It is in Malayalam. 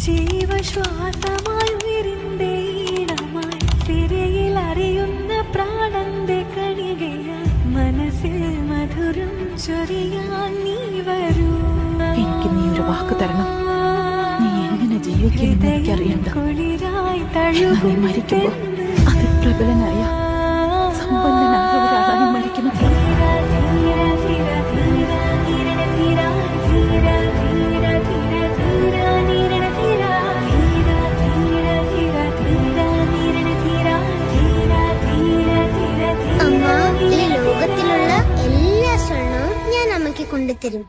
ജീവശ്വാസമായി ഉയരിന്റെ ഈണമായി സിരയിൽ അറിയുന്ന പ്രാണന്റെ കണികയായി മനസ്സിൽ മധുരം ചൊരിയാൻ നീ വരൂ. എനിക്ക് നീ ഒരു വാക്ക് തരണം. നീ എങ്ങനെ ജീവിക്കുമെന്ന് എനിക്കറിയണ്ട. നീ മരിക്കുമ്പോ അതിപ്രബലനായ സമ്പന്നനായ ഒരാളായി മരിക്കണം. അമ്മ, ഈ ലോകത്തിലുള്ള എല്ലാ സ്വർണവും ഞാൻ അമ്മയ്ക്ക് കൊണ്ടുതരും.